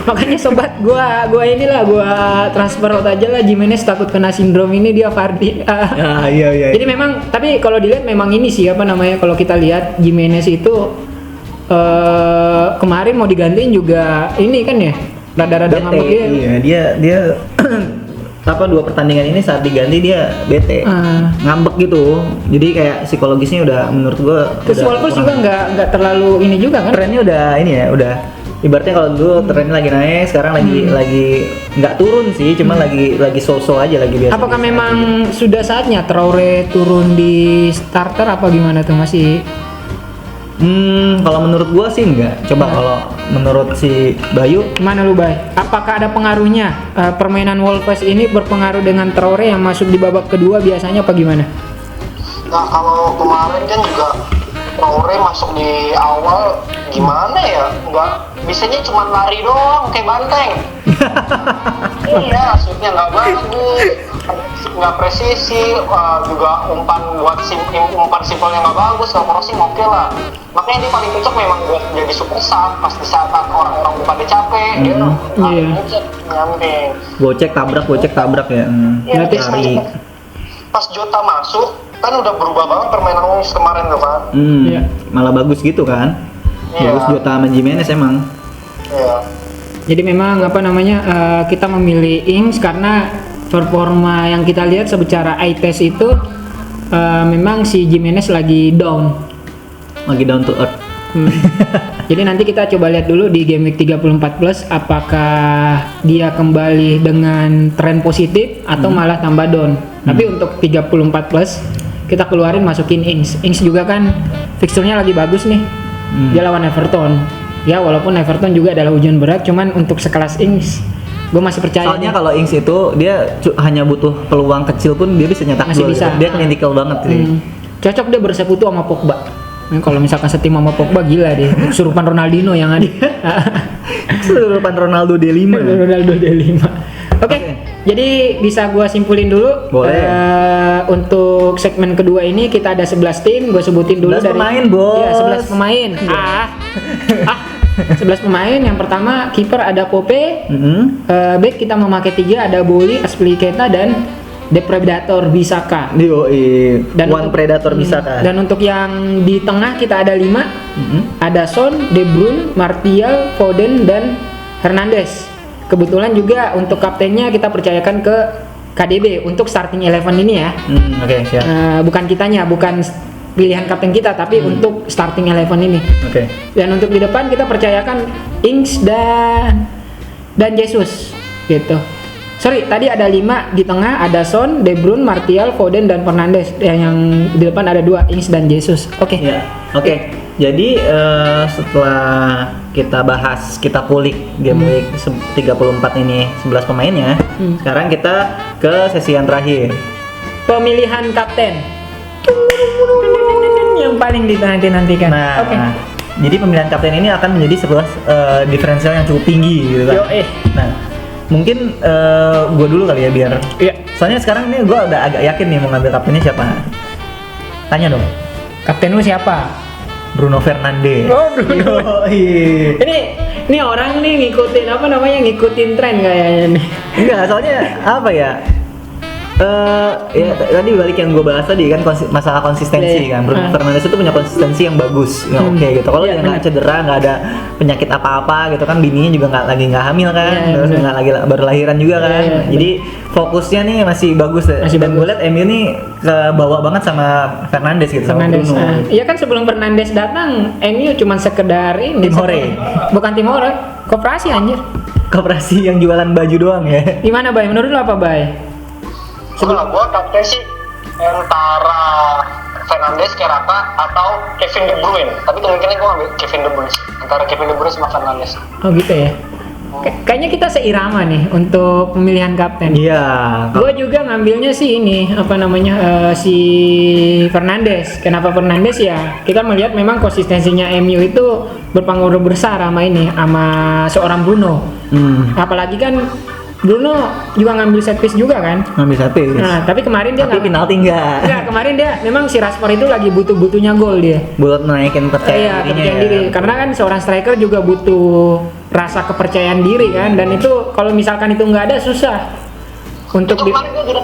Speaker 4: Makanya sobat, gua transfer out aja lah Jimenez, takut kena sindrom ini dia Fardi.
Speaker 1: Iya.
Speaker 4: Jadi memang, tapi kalau dilihat memang ini sih apa namanya, kalau kita lihat Jimenez itu kemarin mau digantiin juga ini kan ya, rada-rada
Speaker 1: Bete,
Speaker 4: ngambek dia.
Speaker 1: iya dia apa 2 pertandingan ini saat diganti dia bete, ngambek gitu. Jadi kayak psikologisnya udah menurut gua.
Speaker 4: Terus
Speaker 1: udah
Speaker 4: Wolves
Speaker 1: kurang.
Speaker 4: juga nggak terlalu ini juga kan?
Speaker 1: Trennya udah ini ya, udah ibaratnya kalau dulu trennya lagi naik, sekarang lagi nggak turun sih, cuma lagi so-so aja, lagi biasa.
Speaker 4: Apakah memang sudah saatnya Traore turun di starter apa gimana tuh, masih?
Speaker 1: Kalau menurut gua sih enggak. Coba kalau menurut si Bayu,
Speaker 4: Mana lu, Bay? Apakah ada pengaruhnya permainan Wolves ini berpengaruh dengan Traore yang masuk di babak kedua biasanya apa gimana?
Speaker 3: Nah kalau kemarin kan juga Traore masuk di awal gimana ya, nggak bisanya cuma lari doang kayak banteng. Iya, shootnya nggak bagus, nggak presisi, juga umpan simpelnya nggak bagus, kalau crossing oke lah. Makanya dia paling cocok memang buat jadi super sub pas di saat orang-orang pada capek, dia nyamping.
Speaker 1: gocek tabrak ya.
Speaker 3: Iya,
Speaker 4: Berarti
Speaker 1: Lari.
Speaker 3: Pas Jota masuk kan udah berubah banget permainan Wolves kemarin tuh kan.
Speaker 4: Iya.
Speaker 1: Malah bagus gitu kan.
Speaker 3: Iya.
Speaker 1: Bagus Jota sama Jimenez emang.
Speaker 3: Iya.
Speaker 4: Jadi memang apa namanya, kita memilih Ings karena performa yang kita lihat secara eye test itu memang si Jimenez lagi down.
Speaker 1: Lagi down to earth.
Speaker 4: Jadi nanti kita coba lihat dulu di game week 34 plus apakah dia kembali dengan tren positif atau malah tambah down. Tapi untuk 34 plus kita keluarin masukin Ings. Ings juga kan fixturnya lagi bagus nih. Dia lawan Everton. Ya walaupun Everton juga adalah ujian berat, cuman untuk sekelas Ings gue masih percaya.
Speaker 1: Soalnya kalau Ings itu dia hanya butuh peluang kecil pun dia bisa nyetak
Speaker 4: Masih
Speaker 1: gol.
Speaker 4: bisa.
Speaker 1: Dia klinikal banget sih.
Speaker 4: Cocok dia bersekutu sama Pogba. Kalau misalkan setim sama Pogba gila deh. Kesurupan Ronaldinho yang ada.
Speaker 1: Kesurupan Ronaldo D5.
Speaker 4: Ronaldo D5. Oke, Jadi bisa gua simpulin dulu.
Speaker 1: Boleh.
Speaker 4: Untuk segmen kedua ini kita ada 11 tim, gue sebutin dulu
Speaker 1: 11
Speaker 4: dari
Speaker 1: pemain, Bos.
Speaker 4: Iya, 11 pemain. 11 pemain. Yang pertama kiper ada Pope. Back kita memakai 3, ada Boli, Aspilicueta dan The Predator Bisaka.
Speaker 1: Dan One Predator Bisaka.
Speaker 4: Dan untuk yang di tengah kita ada 5. Ada Son, De Bruyne, Martial, Foden dan Hernandez. Kebetulan juga untuk kaptennya kita percayakan ke KDB untuk starting 11 ini ya.
Speaker 1: Oke, siap.
Speaker 4: Bukan kitanya, bukan pilihan kapten kita, tapi untuk starting 11 ini.
Speaker 1: Oke.
Speaker 4: Dan untuk di depan kita percayakan Ings dan Jesus gitu. Sorry, tadi ada 5 di tengah, ada Son, De Bruyne, Martial, Foden dan Fernandes. Yang di depan ada 2, Ings dan Jesus. Oke.
Speaker 1: Ya, oke. Jadi setelah kita bahas, kita kulik game week 34 ini 11 pemainnya, sekarang kita ke sesi yang terakhir.
Speaker 4: Pemilihan kapten. Yang paling dinanti-nantikan.
Speaker 1: Nah,
Speaker 4: Oke.
Speaker 1: jadi pemilihan kapten ini akan menjadi sebuah diferensial yang cukup tinggi gitu kan. Nah, mungkin gue dulu kali ya biar.
Speaker 4: Iya.
Speaker 1: Soalnya sekarang ini gue udah agak yakin nih mau ngambil kaptennya siapa. Tanya dong.
Speaker 4: Kapten lu siapa?
Speaker 1: Bruno Fernandes.
Speaker 4: Oh, Bruno.
Speaker 1: Yoi.
Speaker 4: Ini orang nih ngikutin apa namanya, ngikutin tren kayaknya nih.
Speaker 1: Enggak, soalnya apa ya? Ya tadi balik yang gue bahas tadi kan masalah konsistensi
Speaker 4: Iya.
Speaker 1: kan. Bruno Fernandes itu punya konsistensi yang bagus, yang oke gitu. Kalau
Speaker 4: Iya,
Speaker 1: dia nggak
Speaker 4: benar.
Speaker 1: cedera, nggak ada penyakit apa-apa gitu kan, bininya juga nggak hamil kan,
Speaker 4: Iya,
Speaker 1: terus
Speaker 4: benar.
Speaker 1: nggak lagi baru lahiran juga kan.
Speaker 4: Iya,
Speaker 1: Jadi fokusnya nih masih bagus.
Speaker 4: Masih
Speaker 1: Dan
Speaker 4: bagus.
Speaker 1: gue liat MU nih kebawa banget sama Fernandes gitu,
Speaker 4: Fernandes.
Speaker 1: sama Bruno.
Speaker 4: Iya kan sebelum Fernandes datang, MU cuma sekedar ini.
Speaker 1: Tim Hore.
Speaker 4: Bukan tim Hore, koperasi anjir.
Speaker 1: Koperasi yang jualan baju doang ya.
Speaker 4: Gimana Bay? Menurut lu apa Bay?
Speaker 3: Kalau gue kapten sih antara Fernandes, Keraka atau Kevin De Bruyne. Tapi kemungkinan gue ambil Kevin De Bruyne. Antara Kevin De Bruyne sama Fernandes.
Speaker 4: Oh gitu ya. Kayaknya kita seirama nih untuk pemilihan kapten.
Speaker 1: Iya.
Speaker 4: Gue juga ngambilnya sih ini apa namanya si Fernandes. Kenapa Fernandes ya? Kita melihat memang konsistensinya MU itu berpengaruh besar sama ini, sama seorang Bruno. Apalagi kan Bruno juga ngambil set piece juga kan.
Speaker 1: Ngambil satu.
Speaker 4: Nah, tapi kemarin dia
Speaker 1: Tapi penalti enggak.
Speaker 4: Enggak, kemarin dia memang si Rashford itu lagi butuh-butuhnya gol dia.
Speaker 1: Buat naikin percaya dirinya
Speaker 4: Kepercayaan
Speaker 1: ya.
Speaker 4: diri. Karena kan seorang striker juga butuh rasa kepercayaan diri kan, dan itu kalau misalkan itu nggak ada susah untuk
Speaker 3: Itu kemarin gue gudeg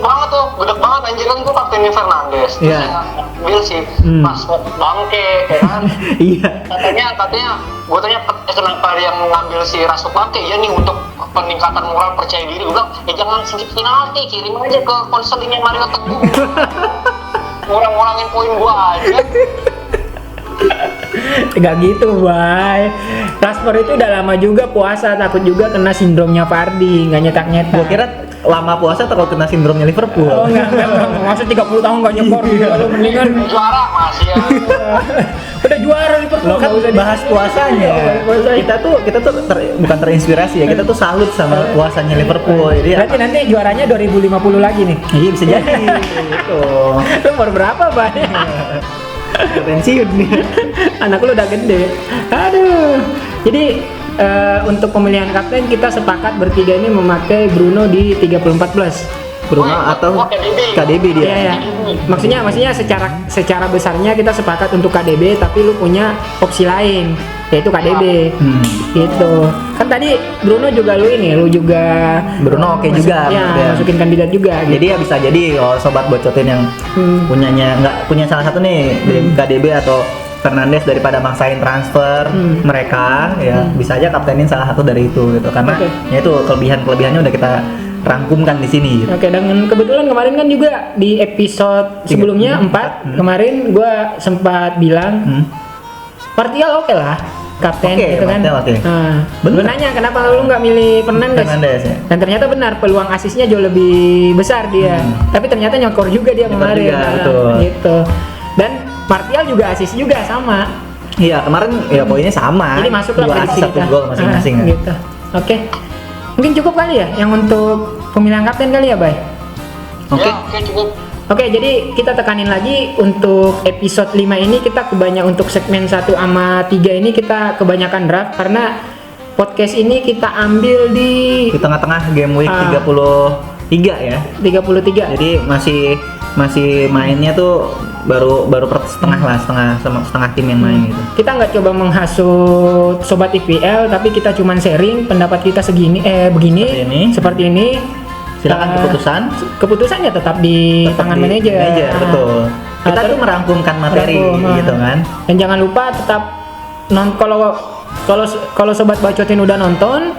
Speaker 3: banget anjir kan gue kaptennya Fernandes. Terus
Speaker 1: Iya.
Speaker 3: yang ambil sih Rashford bangke ya kan.
Speaker 1: Iya.
Speaker 3: Katanya gue tanya kenapa dia ngambil si Rashford bangke ya nih untuk peningkatan moral percaya diri. Gue bilang jangan sedikit penalti, kirim aja ke konselingnya Mario Teguh. Ngurang-ngurangin poin gue aja.
Speaker 4: Nggak gitu, Bay. Rashford itu udah lama juga puasa, takut juga kena sindromnya Vardy, nggak nyetak-nyetak.
Speaker 1: Gua kira lama puasa takut kena sindromnya Liverpool.
Speaker 4: Oh enggak, maksud 30 tahun nggak nyekor gitu, lu mendingan
Speaker 3: Juara masih ya.
Speaker 4: udah juara Liverpool.
Speaker 1: Lo kan
Speaker 4: nggak usah
Speaker 1: bahas puasanya. Kita tuh bukan terinspirasi ya, kita tuh salut sama puasanya Liverpool. Jadi
Speaker 4: Berarti nanti juaranya 2050 lagi nih.
Speaker 1: iya bisa jadi gitu.
Speaker 4: Lu umur berapa, Bay?
Speaker 1: Pensiun nih.
Speaker 4: Anak lu udah gede. Aduh. Jadi untuk pemilihan kapten kita sepakat bertiga ini memakai Bruno di 30-14.
Speaker 1: Bruno atau KDB dia.
Speaker 4: Iya ya. Maksudnya secara besarnya kita sepakat untuk KDB, tapi lu punya opsi lain yaitu KDB. Gitu. Kan tadi Bruno juga lu juga
Speaker 1: Bruno oke juga.
Speaker 4: Ya,
Speaker 1: Ya.
Speaker 4: masukin kandidat juga gitu.
Speaker 1: Jadi ya bisa jadi kalau sobat bocotin yang punyanya nggak punya salah satu nih dari KDB atau Fernandes daripada maksain transfer mereka ya bisa aja kaptenin salah satu dari itu gitu karena
Speaker 4: Oke.
Speaker 1: ya itu kelebihannya udah kita rangkumkan di sini gitu.
Speaker 4: Oke, dan kebetulan kemarin kan juga di episode sebelumnya 4 kemarin gua sempat bilang Martial oke lah kapten
Speaker 1: Oke,
Speaker 4: gitu kan.
Speaker 1: Martial oke.
Speaker 4: Nah,
Speaker 1: Bener.
Speaker 4: lu nanya kenapa lu nggak milih Fernandes?
Speaker 1: Fernandes ya.
Speaker 4: Dan ternyata benar peluang asisnya jauh lebih besar dia. Tapi ternyata nyokor juga dia
Speaker 1: Nyokor
Speaker 4: kemarin.
Speaker 1: juga,
Speaker 4: Nah,
Speaker 1: betul.
Speaker 4: gitu. Dan Martial juga asis juga sama.
Speaker 1: Iya kemarin ya poinnya sama.
Speaker 4: Jadi masuklah
Speaker 1: 2
Speaker 4: prediksi
Speaker 1: assist 1
Speaker 4: kita.
Speaker 1: gol masing-masing ya.
Speaker 4: Gitu. Oke. Mungkin cukup kali ya yang untuk pemilihan kapten kali ya, Bay?
Speaker 1: Oke.
Speaker 3: Ya, oke cukup.
Speaker 4: Oke, jadi kita tekanin lagi untuk episode 5 ini kita kebanyakan untuk segmen 1 sama 3 ini kita kebanyakan draft karena podcast ini kita ambil di
Speaker 1: Di tengah-tengah game week
Speaker 4: Ah.
Speaker 1: 35
Speaker 2: ya.
Speaker 4: 33.
Speaker 2: Jadi masih mainnya tuh baru setengah lah, setengah tim yang main gitu.
Speaker 4: Kita nggak coba menghasut sobat IPL, tapi kita cuman sharing pendapat kita begini, seperti ini.
Speaker 2: Silakan
Speaker 4: Keputusannya tetap di tangan manajer.
Speaker 2: Betul. Kita tuh merangkumkan materi gitu kan.
Speaker 4: Dan jangan lupa tetap kalau sobat bacotin udah nonton,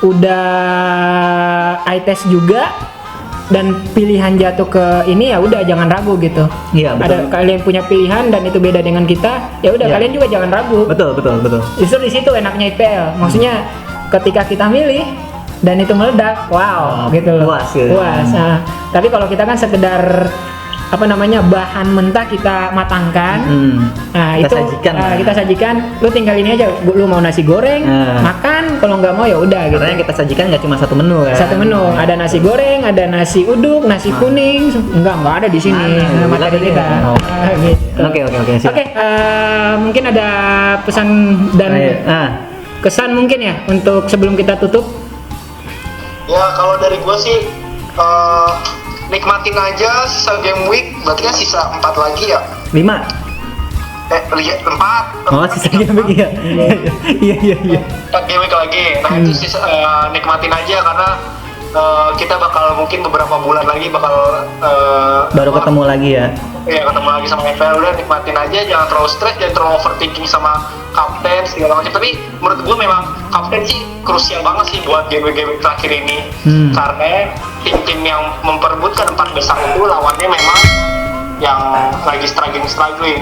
Speaker 4: udah eye test juga, dan pilihan jatuh ke ini, ya udah jangan ragu gitu.
Speaker 2: Iya, betul.
Speaker 4: Ada kalian punya pilihan dan itu beda dengan kita, ya udah kalian juga jangan ragu.
Speaker 2: Betul.
Speaker 4: Justru di situ enaknya IPL. Maksudnya ketika kita milih dan itu meledak, wow, gitu loh. Puas. Nah, tapi kalau kita kan sekedar bahan mentah kita matangkan. Nah, kita sajikan. Lu tinggal ini aja. Lu mau nasi goreng, makan. Kalau nggak mau ya udah gitu.
Speaker 2: Karena yang kita sajikan nggak cuma satu menu kan.
Speaker 4: Satu menu. Ada nasi goreng, ada nasi uduk, nasi kuning. Enggak ada di sini. Materi kita. Gitu.
Speaker 2: Oke.
Speaker 4: Oke, mungkin ada pesan dan kesan mungkin ya untuk sebelum kita tutup.
Speaker 3: Ya kalau dari gue sih nikmatin aja sisa game week, berarti kan sisa 4 lagi ya?
Speaker 2: 5.
Speaker 3: 4.
Speaker 2: Oh, sisa game week ya? Iya.
Speaker 3: 4 game week lagi, nah itu sisa, nikmatin aja karena kita bakal mungkin beberapa bulan lagi bakal
Speaker 2: baru ketemu lagi ya?
Speaker 3: Iya, ketemu lagi sama FPL. Udah nikmatin aja, jangan terlalu stres, jangan terlalu overthinking sama kapten segala macam. Tapi menurut gue memang kapten sih krusial banget sih buat game-game terakhir ini. Karena tim-tim yang memperebutkan 4 besar itu lawannya memang yang lagi struggling.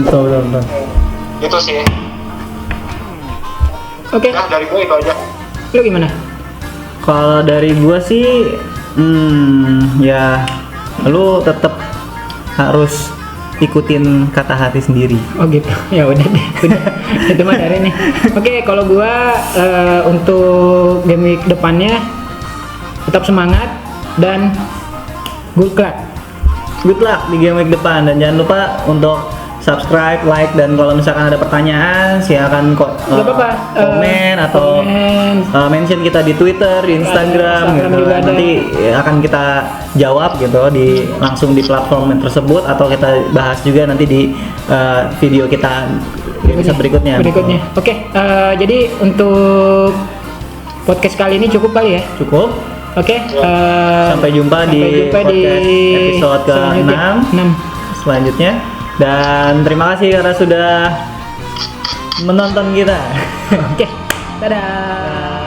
Speaker 2: Betul.
Speaker 3: Itu sih.
Speaker 4: Oke.
Speaker 3: Ya dari gue itu aja.
Speaker 4: Lu gimana?
Speaker 2: Kalau dari gua sih, ya lu tetap harus ikutin kata hati sendiri.
Speaker 4: Oh gitu. Ya udah deh. Itu mah dari nih. Oke, kalau gua untuk game week depannya tetap semangat dan good luck
Speaker 2: di game week depan, dan jangan lupa untuk subscribe, like, dan kalau misalkan ada pertanyaan silakan komen atau mention kita di Twitter, di Instagram gitu. Nanti akan kita jawab gitu langsung di platform tersebut, atau kita bahas juga nanti di video kita episode berikutnya.
Speaker 4: Oke, jadi untuk podcast kali ini cukup kali ya?
Speaker 2: Cukup.
Speaker 4: Oke.
Speaker 2: Sampai jumpa di podcast episode ke-6 selanjutnya. Dan terima kasih karena sudah menonton kita.
Speaker 4: Oke, dadah.